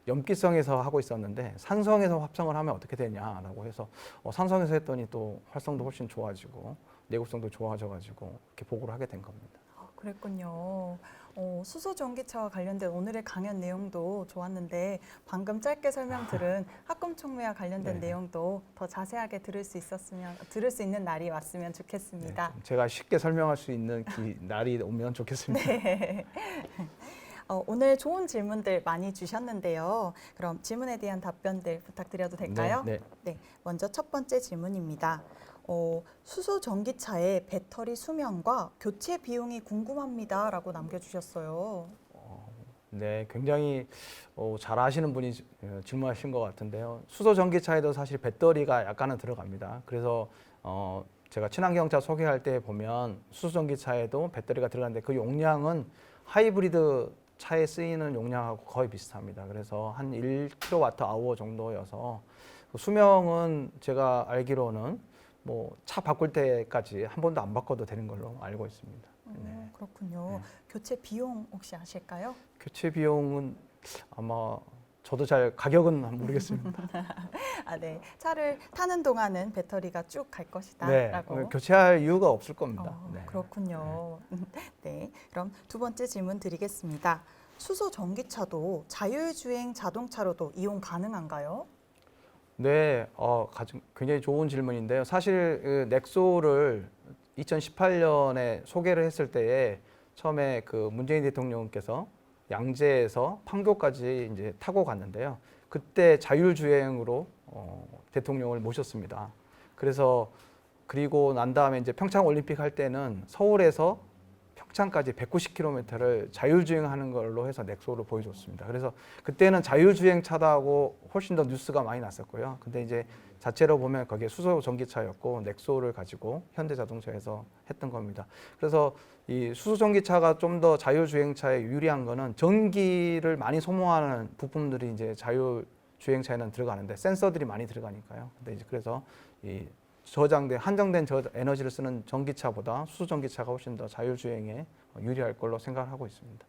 염기성에서 하고 있었는데 산성에서 합성을 하면 어떻게 되냐라고 해서 산성에서 했더니 또 활성도 훨씬 좋아지고 내구성도 좋아져가지고 이렇게 보고를 하게 된 겁니다. 그랬군요. 수소 전기차와 관련된 오늘의 강연 내용도 좋았는데 방금 짧게 설명 들은 합금 촉매와 관련된 네. 내용도 더 자세하게 들을 수 있는 날이 왔으면 좋겠습니다. 네, 제가 쉽게 설명할 수 있는 날이 오면 좋겠습니다. 네. 오늘 좋은 질문들 많이 주셨는데요. 그럼 질문에 대한 답변들 부탁드려도 될까요? 네. 네. 먼저 첫 번째 질문입니다. 수소 전기차의 배터리 수명과 교체 비용이 궁금합니다라고 남겨주셨어요. 네, 굉장히 잘 아시는 분이 질문하신 것 같은데요. 수소 전기차에도 사실 배터리가 약간은 들어갑니다. 그래서 제가 친환경차 소개할 때 보면 수소 전기차에도 배터리가 들어가는데 그 용량은 하이브리드 차에 쓰이는 용량하고 거의 비슷합니다. 그래서 한 1kWh 정도여서 수명은 제가 알기로는 뭐 차 바꿀 때까지 한 번도 안 바꿔도 되는 걸로 알고 있습니다. 네. 그렇군요. 교체 비용 혹시 아실까요? 교체 비용은 아마 저도 잘 가격은 모르겠습니다. 네. 차를 타는 동안은 배터리가 쭉 갈 것이다. 네, 라고. 교체할 이유가 없을 겁니다. 네. 그렇군요. 네. 그럼 두 번째 질문 드리겠습니다. 수소 전기차도 자율주행 자동차로도 이용 가능한가요? 네, 굉장히 좋은 질문인데요. 사실 넥소를 2018년에 소개를 했을 때에 처음에 문재인 대통령께서 양재에서 판교까지 이제 타고 갔는데요. 그때 자율주행으로 대통령을 모셨습니다. 그리고 난 다음에 이제 평창 올림픽 할 때는 서울에서 평창까지 190km를 자율주행하는 걸로 해서 넥소를 보여줬습니다. 그래서 그때는 자율주행차다고 훨씬 더 뉴스가 많이 났었고요. 근데 이제 자체로 보면 거기에 수소 전기차였고 넥소를 가지고 현대자동차에서 했던 겁니다. 그래서 이 수소 전기차가 좀 더 자율주행차에 유리한 거는 전기를 많이 소모하는 부품들이 이제 자율주행차에는 들어가는데 센서들이 많이 들어가니까요. 근데 이제 그래서 한정된 에너지를 쓰는 전기차보다 수소 전기차가 훨씬 더 자율주행에 유리할 걸로 생각을 하고 있습니다.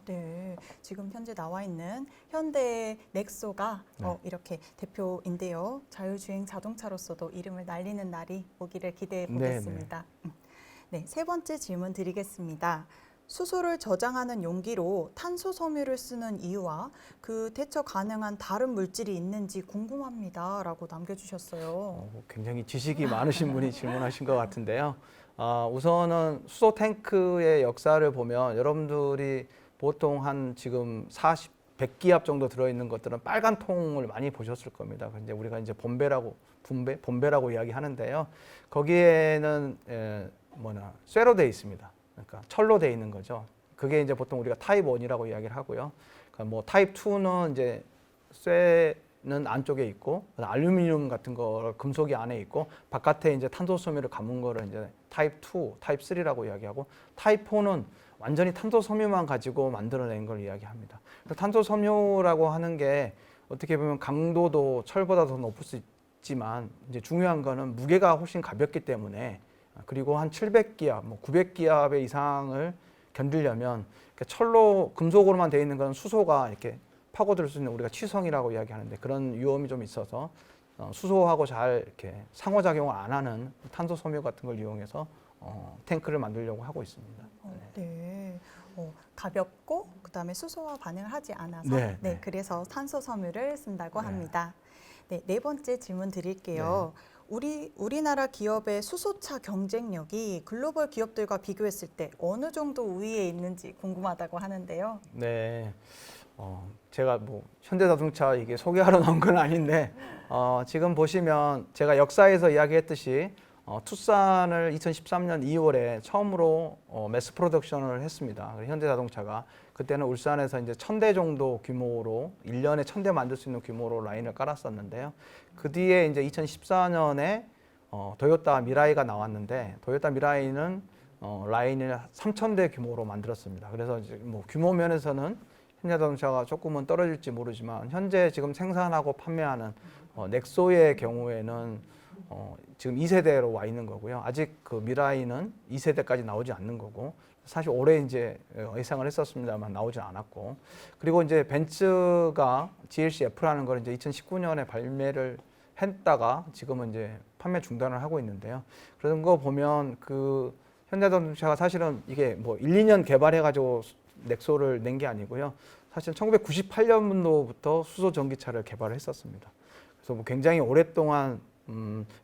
네, 지금 현재 나와 있는 현대의 넥소가 이렇게 대표인데요. 자율주행 자동차로서도 이름을 날리는 날이 오기를 기대해 보겠습니다. 네, 세 번째 질문 드리겠습니다. 수소를 저장하는 용기로 탄소 섬유를 쓰는 이유와 그 대처 가능한 다른 물질이 있는지 궁금합니다라고 남겨주셨어요. 굉장히 지식이 많으신 분이 질문하신 것 같은데요. 우선은 수소 탱크의 역사를 보면 여러분들이 보통 한 지금 100기압 정도 들어있는 것들은 빨간 통을 많이 보셨을 겁니다. 근데 우리가 이제 본배라고 이야기하는데요. 거기에는 쇠로 되어 있습니다. 그러니까 철로 되어 있는 거죠. 그게 이제 보통 우리가 타입 1이라고 이야기를 하고요. 그러니까 뭐 타입 2는 이제 쇠는 안쪽에 있고 알루미늄 같은 거 금속이 안에 있고 바깥에 이제 탄소 섬유를 감은 거를 이제 타입 2, 타입 3라고 이야기하고 타입 4는 완전히 탄소 섬유만 가지고 만들어낸 걸 이야기합니다. 탄소 섬유라고 하는 게 어떻게 보면 강도도 철보다 더 높을 수 있지만 이제 중요한 거는 무게가 훨씬 가볍기 때문에 그리고 한 700기압, 900기압의 이상을 견디려면 철로 금속으로만 되어 있는 건 수소가 이렇게 파고들 수 있는 우리가 취성이라고 이야기하는데 그런 위험이 좀 있어서 수소하고 잘 이렇게 상호작용을 안 하는 탄소 섬유 같은 걸 이용해서 탱크를 만들려고 하고 있습니다. 네. 가볍고 그다음에 수소와 반응을 하지 않아서 네. 그래서 탄소 섬유를 쓴다고 합니다. 네 번째 질문 드릴게요. 우리나라 기업의 수소차 경쟁력이 글로벌 기업들과 비교했을 때 어느 정도 우위에 있는지 궁금하다고 하는데요. 네. 제가 뭐 현대자동차 이게 소개하러 나온 건 아닌데 지금 보시면 제가 역사에서 이야기했듯이 투싼을 2013년 2월에 처음으로 매스 프로덕션을 했습니다. 현대자동차가 그때는 울산에서 이제 1000대 정도 규모로 1년에 1000대 만들 수 있는 규모로 라인을 깔았었는데요. 그 뒤에 이제 2014년에 도요타 미라이가 나왔는데 도요타 미라이는 라인을 3000대 규모로 만들었습니다. 그래서 이제 뭐 규모 면에서는 현대자동차가 조금은 떨어질지 모르지만 현재 지금 생산하고 판매하는 넥소의 경우에는 지금 2세대로 와 있는 거고요. 아직 그 미라이는 2세대까지 나오지 않는 거고 사실 올해 이제 예상을 했었습니다만 나오지 않았고 그리고 이제 벤츠가 GLC-F라는 걸 이제 2019년에 발매를 했다가 지금은 이제 판매 중단을 하고 있는데요. 그런 거 보면 그 현대자동차가 사실은 이게 뭐 1, 2년 개발해가지고 넥소를 낸 게 아니고요. 사실 1998년도부터 수소 전기차를 개발했었습니다. 그래서 뭐 굉장히 오랫동안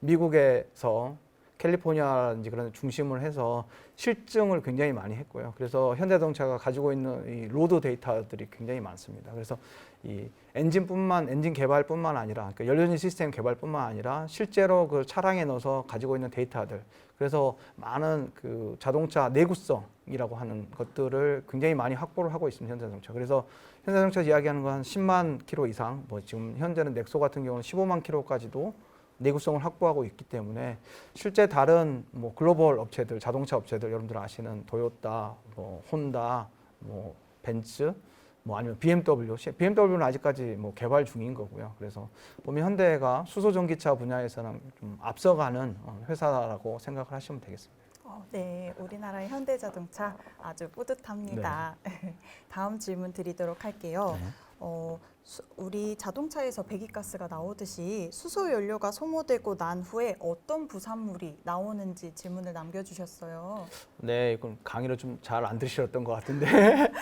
미국에서 캘리포니아라든지 그런 중심을 해서 실증을 굉장히 많이 했고요. 그래서 현대자동차가 가지고 있는 이 로드 데이터들이 굉장히 많습니다. 그래서 이 엔진 개발뿐만 아니라 그러니까 연료전지 시스템 개발뿐만 아니라 실제로 그 차량에 넣어서 가지고 있는 데이터들 그래서 많은 그 자동차 내구성이라고 하는 것들을 굉장히 많이 확보를 하고 있습니다. 현대자동차. 그래서 현대자동차 이야기하는 건 한 10만 킬로 이상, 뭐 지금 현재는 넥소 같은 경우는 15만 킬로까지도 내구성을 확보하고 있기 때문에 실제 다른 뭐 글로벌 업체들, 자동차 업체들 여러분들 아시는 도요타, 뭐 혼다, 뭐 벤츠, 뭐 아니면 BMW는 아직까지 뭐 개발 중인 거고요. 그래서 보면 현대가 수소 전기차 분야에서는 좀 앞서가는 회사라고 생각을 하시면 되겠습니다. 네, 우리나라의 현대자동차 아주 뿌듯합니다. 다음 질문 드리도록 할게요. 우리 자동차에서 배기가스가 나오듯이 수소 연료가 소모되고 난 후에 어떤 부산물이 나오는지 질문을 남겨주셨어요. 네, 이건 강의를 좀 잘 안 들으셨던 것 같은데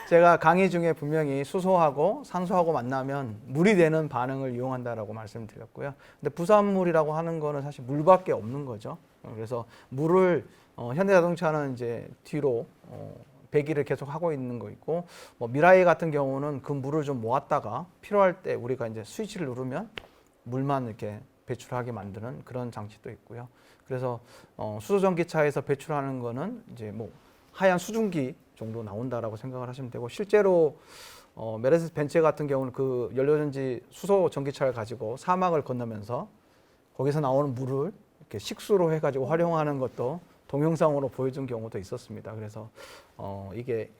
제가 강의 중에 분명히 수소하고 산소하고 만나면 물이 되는 반응을 이용한다라고 말씀드렸고요. 근데 부산물이라고 하는 거는 사실 물밖에 없는 거죠. 그래서 물을 현대자동차는 이제 뒤로 배기를 계속 하고 있는 거 있고 뭐 미라이 같은 경우는 그 물을 좀 모았다가 필요할 때 우리가 이제 스위치를 누르면 물만 이렇게 배출하게 만드는 그런 장치도 있고요. 그래서 수소 전기차에서 배출하는 거는 이제 뭐 하얀 수증기 정도 나온다라고 생각을 하시면 되고 실제로 메르세데스 벤츠 같은 경우는 그 연료전지 수소 전기차를 가지고 사막을 건너면서 거기서 나오는 물을 이렇게 식수로 해가지고 활용하는 것도 동영상으로 보여준 경우도 있었습니다. 그래서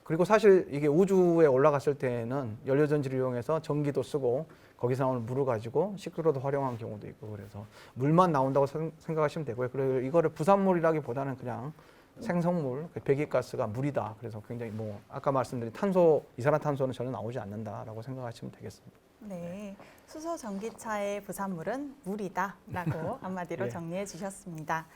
그리고 사실 이게 우주에 올라갔을 때는 연료전지를 이용해서 전기도 쓰고 거기서 나오는 물을 가지고 식수로도 활용한 경우도 있고 그래서 물만 나온다고 생각하시면 되고요. 그리고 이거를 부산물이라기보다는 그냥 생성물, 배기가스가 물이다. 그래서 굉장히 뭐 아까 말씀드린 이산화탄소는 전혀 나오지 않는다라고 생각하시면 되겠습니다. 네, 수소 전기차의 부산물은 물이다라고 한마디로 네. 정리해 주셨습니다.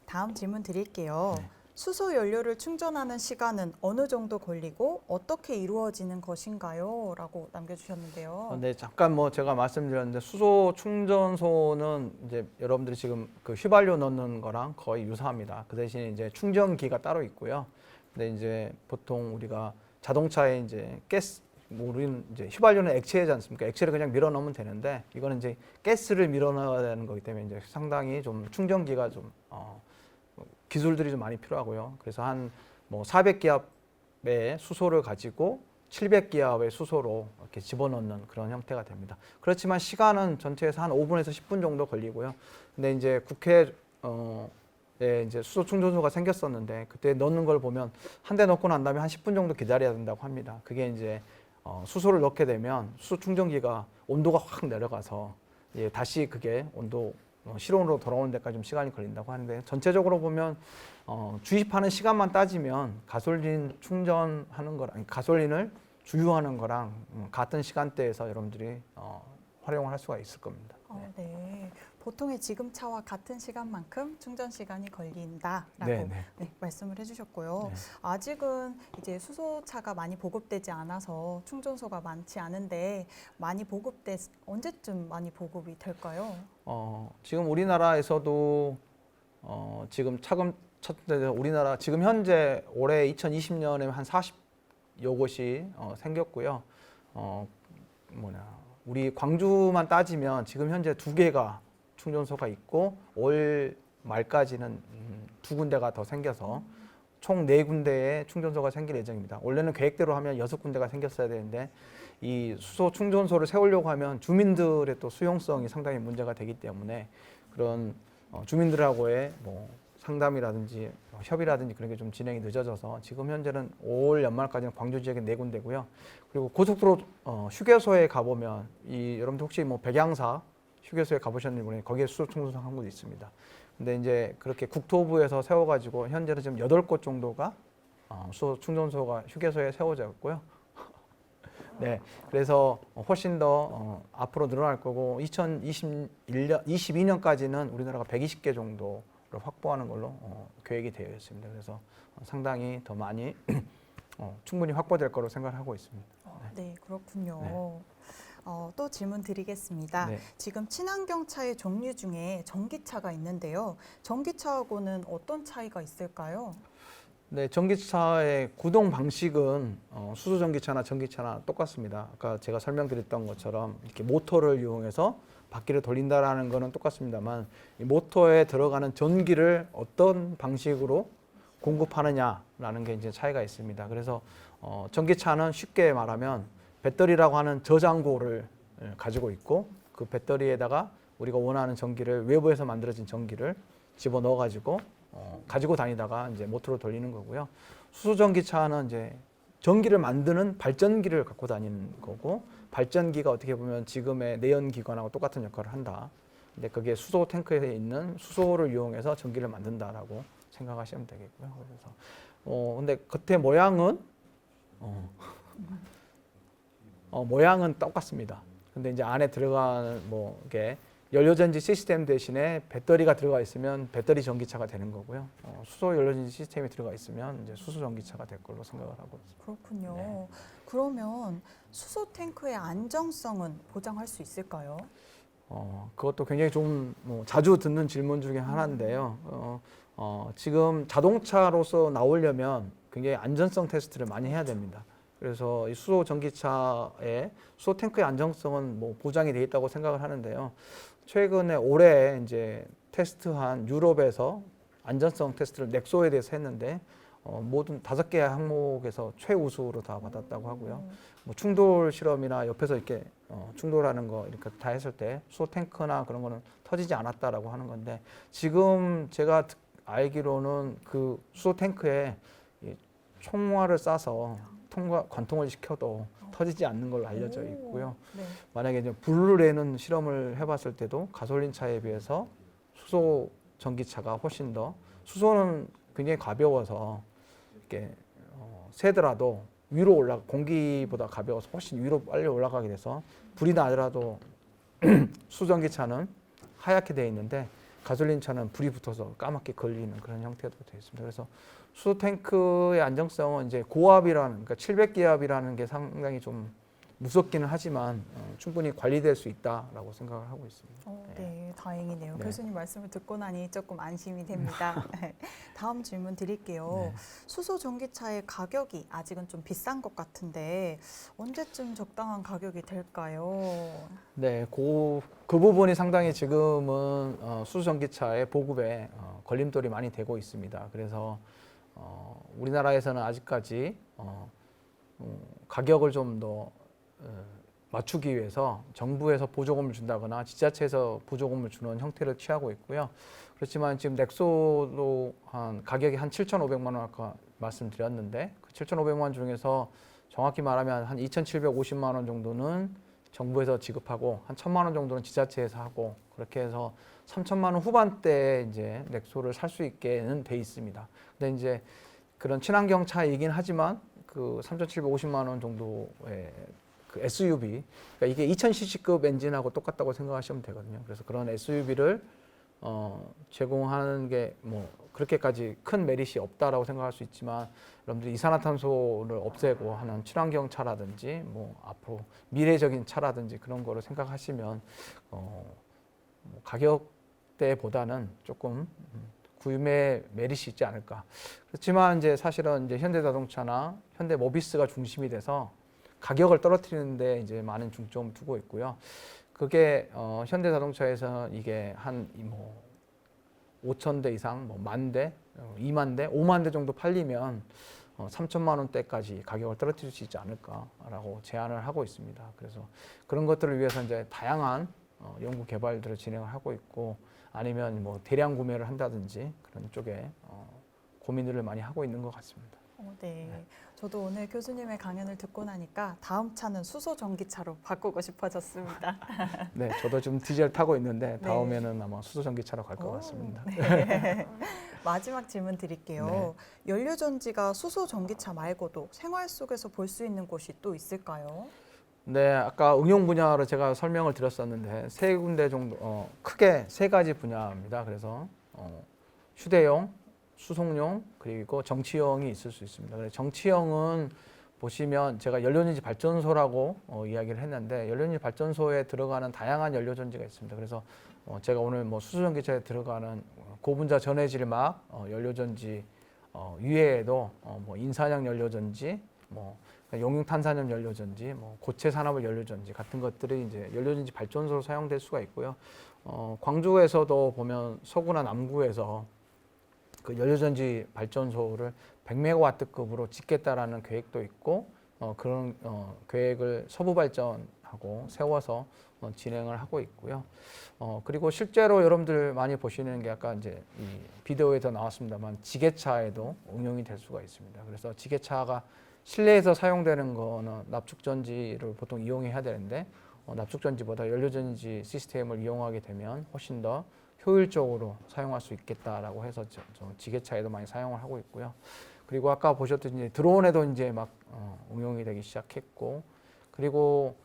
다음 질문 드릴게요. 수소 연료를 충전하는 시간은 어느 정도 걸리고 어떻게 이루어지는 것인가요? 라고 남겨주셨는데요. 네, 잠깐 뭐 제가 말씀드렸는데 수소 충전소는 이제 여러분들이 지금 그 휘발유 넣는 거랑 거의 유사합니다. 그 대신에 이제 충전기가 따로 있고요. 근데 이제 보통 우리가 자동차에 이제 가스, 뭐 우리는 이제 휘발유는 액체이지 않습니까? 액체를 그냥 밀어 넣으면 되는데 이거는 이제 가스를 밀어 넣어야 되는 거기 때문에 이제 상당히 좀 충전기가 좀 기술들이 좀 많이 필요하고요. 그래서 한 뭐 400기압의 수소를 가지고 700기압의 수소로 이렇게 집어넣는 그런 형태가 됩니다. 그렇지만 시간은 전체에서 한 5분에서 10분 정도 걸리고요. 근데 이제 국회에 이제 수소 충전소가 생겼었는데 그때 넣는 걸 보면 한 대 넣고 난 다음에 한 10분 정도 기다려야 된다고 합니다. 그게 이제 수소를 넣게 되면 수소 충전기가 온도가 확 내려가서 다시 그게 온도 실온으로 돌아오는 데까지 좀 시간이 걸린다고 하는데 전체적으로 보면 주입하는 시간만 따지면 가솔린 충전하는 거랑 아니, 가솔린을 주유하는 거랑 같은 시간대에서 여러분들이 활용을 할 수가 있을 겁니다. 네. 보통의 지금차와 같은 시간만큼 충전 시간이 걸린다라고 네. 말씀을 해주셨고요. 네. 아직은 이제 수소차가 많이 보급되지 않아서 충전소가 많지 않은데 많이 언제쯤 많이 보급이 될까요? 지금 우리나라에서도 지금 우리나라 지금 현재 올해 2020년에 한 40여 곳이 생겼고요. 우리 광주만 따지면 지금 현재 2개가 충전소가 있고 올 말까지는 2군데가 더 생겨서 총 4군데의 충전소가 생길 예정입니다. 원래는 계획대로 하면 6군데가 생겼어야 되는데 이 수소 충전소를 세우려고 하면 주민들의 또 수용성이 상당히 문제가 되기 때문에 그런 주민들하고의 뭐 상담이라든지 협의라든지 그런 게 좀 진행이 늦어져서 지금 현재는 올 연말까지는 광주 지역에 4군데고요. 그리고 고속도로 휴게소에 가보면 여러분들 혹시 뭐 백양사 휴게소에 가보셨는지 모르겠는데 거기에 수소 충전소 한 곳이 있습니다. 근데 이제 그렇게 국토부에서 세워가지고 현재는 지금 8곳 정도가 수소 충전소가 휴게소에 세워져 있고요. 네, 그래서 훨씬 더 앞으로 늘어날 거고 2022년까지는 우리나라가 120개 정도를 확보하는 걸로 계획이 되어 있습니다. 그래서 상당히 더 많이 충분히 확보될 거로 생각하고 있습니다. 네, 그렇군요. 네. 또 질문 드리겠습니다. 네. 지금 친환경차의 종류 중에 전기차가 있는데요. 전기차하고는 어떤 차이가 있을까요? 네, 전기차의 구동 방식은 수소 전기차나 전기차나 똑같습니다. 아까 제가 설명드렸던 것처럼 이렇게 모터를 이용해서 바퀴를 돌린다라는 거는 똑같습니다만 이 모터에 들어가는 전기를 어떤 방식으로 공급하느냐라는 게 이제 차이가 있습니다. 그래서 전기차는 쉽게 말하면 배터리라고 하는 저장고를 가지고 있고 그 배터리에다가 우리가 원하는 전기를 외부에서 만들어진 전기를 집어 넣어 가지고 가지고 다니다가 이제 모터로 돌리는 거고요. 수소 전기차는 이제 전기를 만드는 발전기를 갖고 다니는 거고 발전기가 어떻게 보면 지금의 내연기관하고 똑같은 역할을 한다. 근데 그게 수소 탱크에 있는 수소를 이용해서 전기를 만든다라고 생각하시면 되겠고요. 그래서 근데 겉에 모양은 모양은 똑같습니다. 근데 이제 안에 들어가는 뭐 이게 연료전지 시스템 대신에 배터리가 들어가 있으면 배터리 전기차가 되는 거고요. 수소 연료전지 시스템이 들어가 있으면 이제 수소 전기차가 될 걸로 생각을 하고 있습니다. 그렇군요. 네. 그러면 수소 탱크의 안정성은 보장할 수 있을까요? 그것도 굉장히 좀 자주 듣는 질문 중에 하나인데요. 지금 자동차로서 나오려면 굉장히 안전성 테스트를 많이 해야 됩니다. 그래서 이 수소 전기차의 수소 탱크의 안정성은 뭐 보장이 되어 있다고 생각을 하는데요. 최근에 올해 이제 테스트한 유럽에서 안전성 테스트를 넥소에 대해서 했는데 모든 5개 항목에서 최우수로 다 받았다고 하고요. 뭐 충돌 실험이나 옆에서 이렇게 충돌하는 거 이렇게 다 했을 때 수소 탱크나 그런 거는 터지지 않았다라고 하는 건데 지금 제가 알기로는 그 수소 탱크에 총알을 쏴서 관통을 시켜도 터지지 않는 걸로 알려져 있고요. 네. 만약에 이제 불을 내는 실험을 해봤을 때도 가솔린 차에 비해서 수소 전기차가 훨씬 더 수소는 굉장히 가벼워서 이렇게 새더라도 위로 공기보다 가벼워서 훨씬 위로 빨리 올라가게 돼서 불이 나더라도 수전기차는 하얗게 되어 있는데 가솔린 차는 불이 붙어서 까맣게 걸리는 그런 형태도 되어 있습니다. 그래서 수소 탱크의 안정성은 이제 고압이라는, 그러니까 700기압이라는 게 상당히 좀 무섭기는 하지만 충분히 관리될 수 있다라고 생각을 하고 있습니다. 네, 다행이네요. 네. 교수님 말씀을 듣고 나니 조금 안심이 됩니다. 다음 질문 드릴게요. 네. 수소 전기차의 가격이 아직은 좀 비싼 것 같은데 언제쯤 적당한 가격이 될까요? 네, 그 부분이 상당히 지금은 수소 전기차의 보급에 걸림돌이 많이 되고 있습니다. 그래서 우리나라에서는 아직까지 가격을 좀 더 맞추기 위해서 정부에서 보조금을 준다거나 지자체에서 보조금을 주는 형태를 취하고 있고요. 그렇지만 지금 넥소도 가격이 한 7,500만 원 아까 말씀드렸는데 그 7,500만 원 중에서 정확히 말하면 한 2,750만 원 정도는 정부에서 지급하고 한 1,000만 원 정도는 지자체에서 하고 그렇게 해서 3,000만 원 후반대에 이제 넥소를 살 수 있게는 돼 있습니다. 근데 이제 그런 친환경 차이긴 하지만 그 3,750만 원 정도의 그 SUV, 그러니까 이게 2000cc급 엔진하고 똑같다고 생각하시면 되거든요. 그래서 그런 SUV를 제공하는 게 뭐 그렇게까지 큰 메리트이 없다라고 생각할 수 있지만 여러분들이 이산화탄소를 없애고 하는 친환경 차라든지 뭐 앞으로 미래적인 차라든지 그런 거를 생각하시면 뭐 가격대보다는 조금 구매 메리트이 있지 않을까. 그렇지만 이제 사실은 이제 현대자동차나 현대모비스가 중심이 돼서 가격을 떨어뜨리는데 이제 많은 중점을 두고 있고요. 그게 현대자동차에서 이게 한 뭐 5,000대 이상, 뭐 10,000대, 20,000대, 50,000대 정도 팔리면 3,000만 원대까지 가격을 떨어뜨릴 수 있지 않을까라고 제안을 하고 있습니다. 그래서 그런 것들을 위해서 이제 다양한 연구 개발들을 진행을 하고 있고 아니면 뭐 대량 구매를 한다든지 그런 쪽에 고민들을 많이 하고 있는 것 같습니다. 네. 저도 오늘 교수님의 강연을 듣고 나니까 다음 차는 수소 전기차로 바꾸고 싶어졌습니다. 네, 저도 지금 디젤 타고 있는데 네. 다음에는 아마 수소 전기차로 갈 것 같습니다. 네. 마지막 질문 드릴게요. 네. 연료전지가 수소 전기차 말고도 생활 속에서 볼 수 있는 곳이 또 있을까요? 네, 아까 응용 분야로 제가 설명을 드렸었는데 세 군데 정도, 크게 세 가지 분야입니다. 그래서 휴대용, 수송용, 그리고 정치형이 있을 수 있습니다. 그래서 정치형은 보시면 제가 연료전지 발전소라고 이야기를 했는데 연료전지 발전소에 들어가는 다양한 연료전지가 있습니다. 그래서 제가 오늘 뭐 수소전기차에 들어가는 고분자 전해질막 연료전지 이외에도 뭐 인산형 연료전지, 뭐 용융탄산염 연료전지, 뭐 고체 산화물 연료전지 같은 것들이 이제 연료전지 발전소로 사용될 수가 있고요. 광주에서도 보면 서구나 남구에서 그 연료전지 발전소를 100메가와트급으로 짓겠다라는 계획도 있고 그런 계획을 서부발전하고 세워서 진행을 하고 있고요. 그리고 실제로 여러분들 많이 보시는 게 아까 이제 이 비디오에도 나왔습니다만 지게차에도 응용이 될 수가 있습니다. 그래서 지게차가 실내에서 사용되는 거는 납축전지를 보통 이용해야 되는데 납축전지보다 연료전지 시스템을 이용하게 되면 훨씬 더 효율적으로 사용할 수 있겠다라고 해서 저 지게차에도 많이 사용을 하고 있고요. 그리고 아까 보셨듯이 드론에도 이제 막 응용이 되기 시작했고, 그리고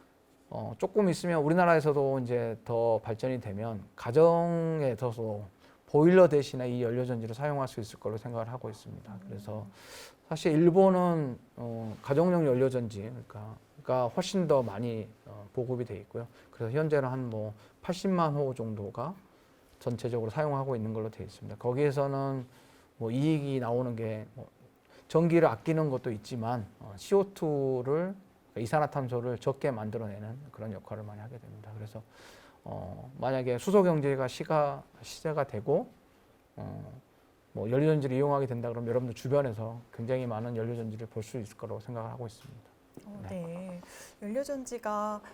조금 있으면 우리나라에서도 이제 더 발전이 되면 가정에 있어서 보일러 대신에 이 연료전지를 사용할 수 있을 걸로 생각을 하고 있습니다. 그래서 사실 일본은 가정용 연료전지 그러니까 훨씬 더 많이 보급이 돼 있고요. 그래서 현재는 한 뭐 80만 호 정도가 전체적으로 사용하고 있는 걸로 되어 있습니다. 거기에서는 뭐 이익이 나오는 게 뭐 전기를 아끼는 것도 있지만 CO2를 이산화탄소를 적게 만들어내는 그런 역할을 많이 하게 됩니다. 그래서 만약에 수소 경제가 시대가 되고 뭐 연료전지를 이용하게 된다 그러면 여러분들 주변에서 굉장히 많은 연료전지를 볼 수 있을 거라고 생각을 하고 있습니다. 네.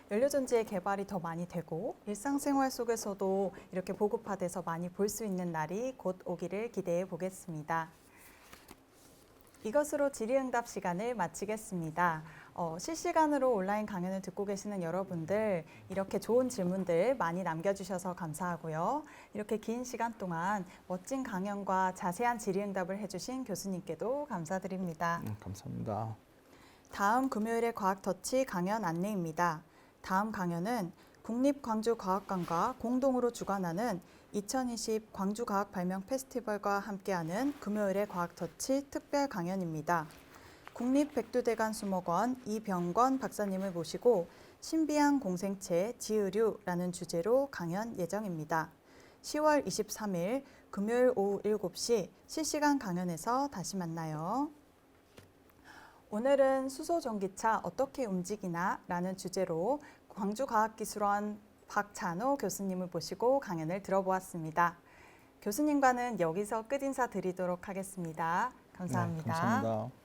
연료전지의 개발이 더 많이 되고 일상생활 속에서도 이렇게 보급화돼서 많이 볼 수 있는 날이 곧 오기를 기대해 보겠습니다. 이것으로 질의응답 시간을 마치겠습니다. 실시간으로 온라인 강연을 듣고 계시는 여러분들 이렇게 좋은 질문들 많이 남겨주셔서 감사하고요. 이렇게 긴 시간 동안 멋진 강연과 자세한 질의응답을 해주신 교수님께도 감사드립니다. 감사합니다. 다음 금요일의 과학터치 강연 안내입니다. 다음 강연은 국립광주과학관과 공동으로 주관하는 2020 광주과학발명 페스티벌과 함께하는 금요일의 과학터치 특별 강연입니다. 국립백두대간수목원 이병권 박사님을 모시고 신비한 공생체 지으류라는 주제로 강연 예정입니다. 10월 23일 금요일 오후 7시 실시간 강연에서 다시 만나요. 오늘은 수소전기차 어떻게 움직이나 라는 주제로 광주과학기술원 박찬호 교수님을 모시고 강연을 들어보았습니다. 교수님과는 여기서 끝인사 드리도록 하겠습니다. 감사합니다. 네, 감사합니다.